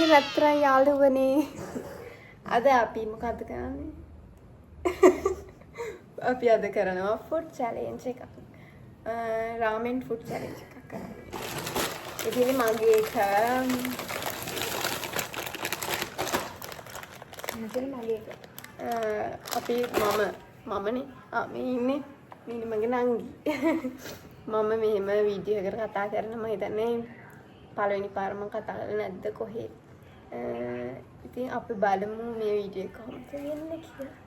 මගේ රත්තරන් යාළුවනේ. අද අපි මොකද්ද කරන්නේ? අපි අද කරනවා ෆුඩ් චැලෙන්ජ් එකක්. රාමෙන් ෆුඩ් චැලෙන්ජ් එකක් කරනවා. ඉතින් මගේ එක අපි මමනේ මේ ඉන්නේ මගේ නංගි. මම මෙහෙම වීඩියෝ එකකට කතා කරන මම හිතන්නේ පළවෙනි පාර මම කතා කරලා නැද්ද කොහේ. ඉතින් අපි බලමු මේ වීඩියෝ එක කොහොමද වෙන්නේ කියලා.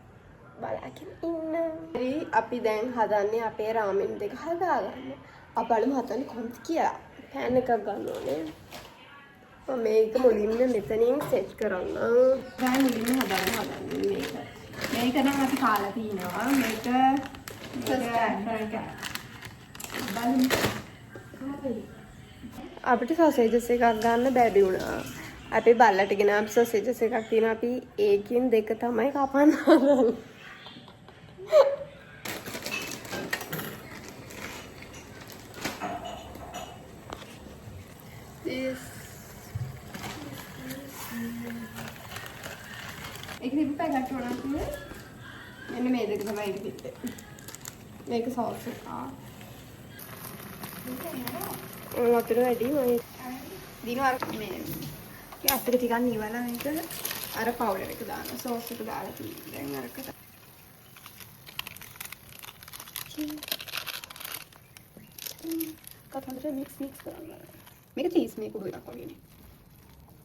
බලන්න ඉන්න. හරි අපි දැන් හදන්නේ අපේ රාමෙන් දෙක හදාගන්න. අපි බලමු හදන්නේ කොහොමද කියලා. පෑන් එකක් ගන්න ඕනේ. මම මේක මුලින්ම මෙතනින් සෙට් කරන්න. දැන් මුලින්ම හදන්නේ මේක. මේක නම් අපි කාලා තිනවා. මේක අපිට සොසේජස් එකක් ගන්න බැරි වුණා. අපි බල්ලට ගෙන අපි සොසේජස් එකක් තියෙනවා. අපි ඒකින් දෙක තමයි කපන්න හදන්නේ. ඒක තිබ්බ පැකට් වුණා කියන්නේ මෙන්න මේ දෙක තමයි ඒක තිබ්බේ. මේක සෝස් එක. වතුර වැඩි මම දිනවා මේ අතට ටිකක් නිවලා මේක අර පවුඩර් එක දානවා. සෝස් එක දාලා තියෙනවා. දැන් අරකට කතන්දර මික්ස් කරනවා. මේක චීස් මේක උඩ එකක් වගේනේ.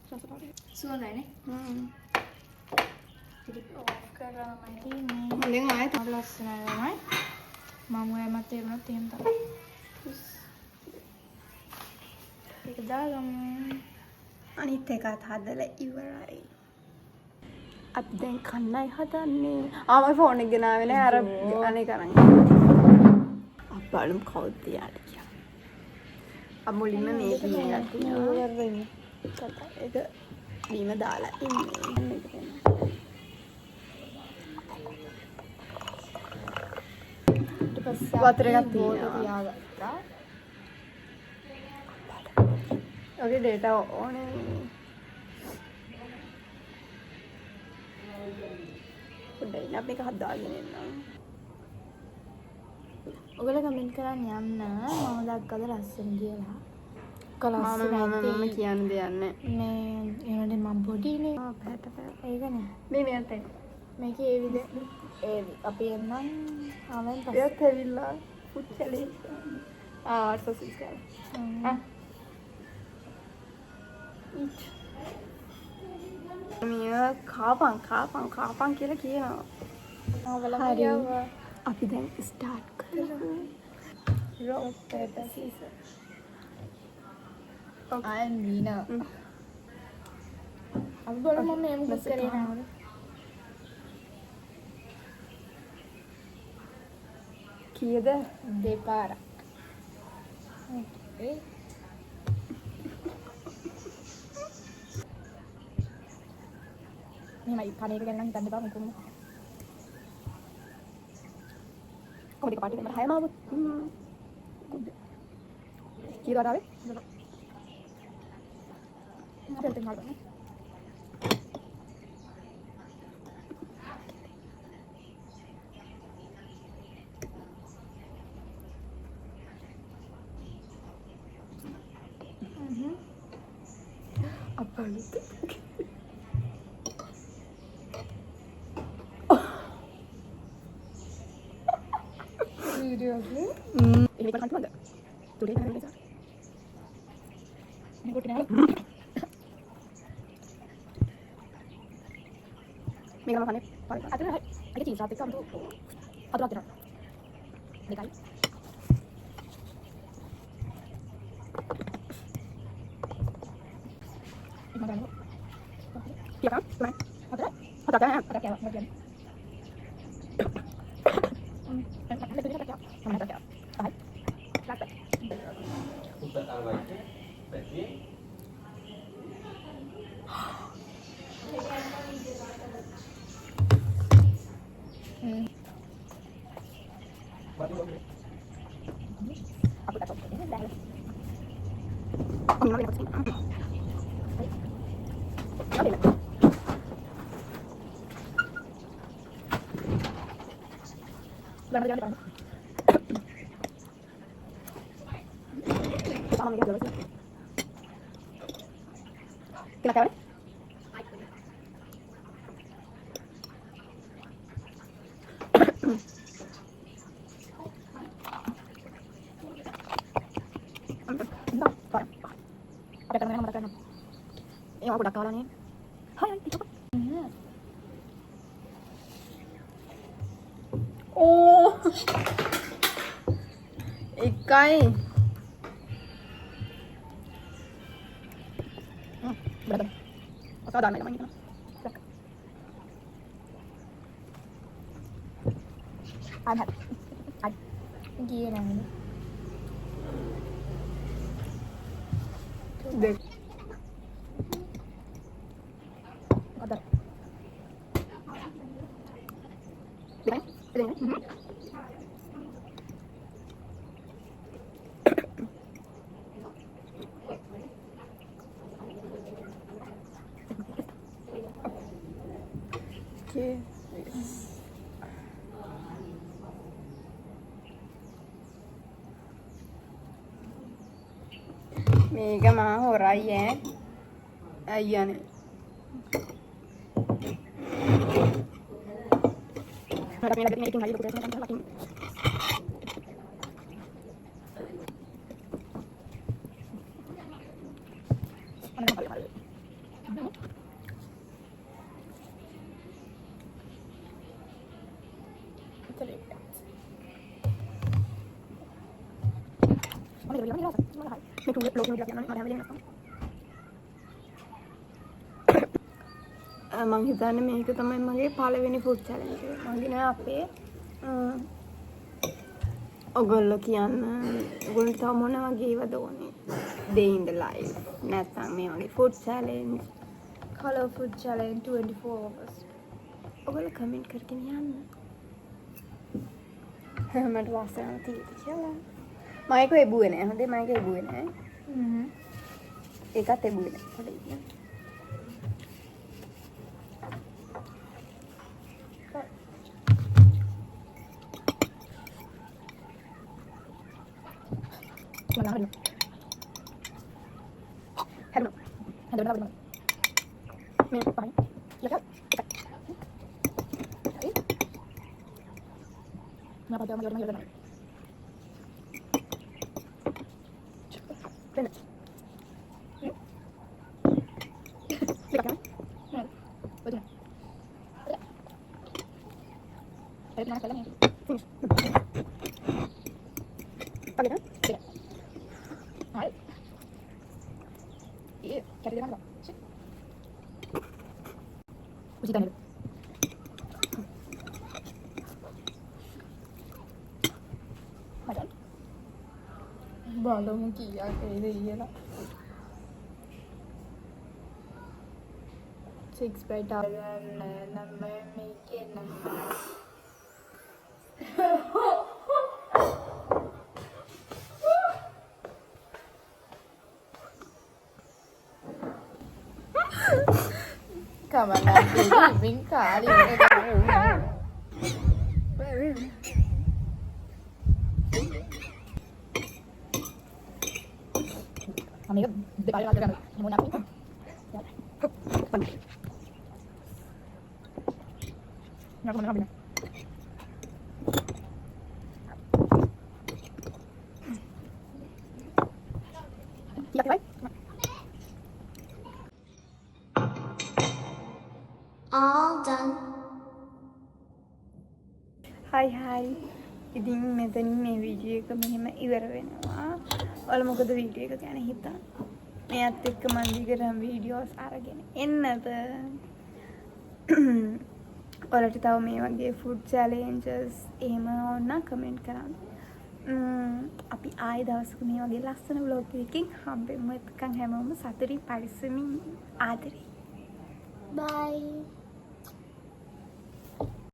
Sauce powder. සුවඳයිනේ. ඔෆ් කරලා මම ඉන්නේ. දැන් ආයෙත් ලස්සනයි තමයි. මම ඔයමත් තේරුණාත් එහෙම තමයි. ඒක දාගමු. අනිත් එකත් හදලා ඉවරයි. අපි දැන් කන්නයි හදන්නේ. මම ෆෝන් එක ගෙනාවේ නෑ අර අනේ කරන්. අප්පලම් කවුද යාළුවා කියලා. අමුලින්ම මේ දීලා තියෙනවා. ඒක දීම දාලා ඉන්නේ. වතුර එකක් තියනවා. ඔගේ ඩේටා ඕනේ. පොඩ්ඩයි අපි එක හදාගෙන ඉන්නවා. ඔයගොල්ලෝ කමෙන්ට් කරන්න යන්න මම දැක්කද ලස්සන කියලා. මම කියන්න දෙයක් නැහැ. මේ ඒනට මම පොඩිනේ. පැට ඒකනේ. මේ මෙයාට මේක ඒ අපි එන්නම් ආවෙන් පස්සේ. එයාත් ඇවිල්ලා ෆුඩ් චැලෙන්ජ්. සොසේජ් කරා. මියා කාපන් කියලා කියනවා. හරි. අපි දැන් ස්ටාර්ට් කරමු. Rock paper scissors. I am Nina. අපි බලමු මම එමු කරේ නෑ. කීයද? දෙපාරක්. ඒ මේ කණේක ගන්න හිතන්න බෑ මොකද කොහොමද පාටි නම්බර 6 මාව කීයද ආවේ මට දෙන්න ගන්න අපලුත් Seriously? ini kan ada. Tuh dia kan ada. Ini gue kenal. Mega makannya paling. Ada cheese tapi kan tuh. Ada. Dekai. Ini makan. Iya kan? Keren. Ada kan? Ada kayak bagian. Aku tak tahu. Dah. Yang aku dah kalah ni. Hai, itu apa? Oh. Ikai. Berapa? Apa dah nak main? Ada. Gila ni. Dek. Ada. Dek. Dek. Okay. මේක මා හොරයි ඈ අයියානේ මට මේ ලැබෙන එකකින් හරියට පුතේ තමයි ලකින් මං හිතන්නේ මේක තමයි මගේ පළවෙනි ෆුඩ් චැලෙන්ජ් එක. මං කියන අපේ ඔයගොල්ලෝ කියන්න ඔයගොල්ලෝ තව මොන වගේ ඒවද ඕනේ? Day in the life. නැත්නම් මේ වගේ food challenge, Color food challenge 24 hours. ඔයගොල්ලෝ කමෙන්ට් කරගෙන යන්න. මට වාසනාවක් තියෙද කියලා. මම ඒක එබුවේ නෑ. හොඳේ මම ඒක එබුවේ නෑ. ඒකත් එබුවේ නෑ. පොඩි ඉන්න. බලමු කීයක් එයිද කියලා. 6 බයිට් නම් මේකේ නම් kaman bing kali amiga de kali lagi kan mau nyapin nyapin nyapin iya baik all done. Hi. ඉතින් මෙතනින් මේ වීඩියෝ එක මෙහෙම ඉවර වෙනවා. ඔයාලා මොකද වීඩියෝ එක ගැන හිතන්නේ? මෙයත් එක්ක මම දිගටම වීඩියෝස් අරගෙන එන්නද? ඔයාලට තව මේ වගේ ෆුඩ් චැලෙන්ජස් එහෙම ඕන කමෙන්ට් කරන්න. අපි ආයෙ දවසක මේ වගේ ලස්සන vlog එකකින් හම්බෙමු. එතකන් හැමෝම සතුටින් පරිස්සමින් ආදරේ. Bye.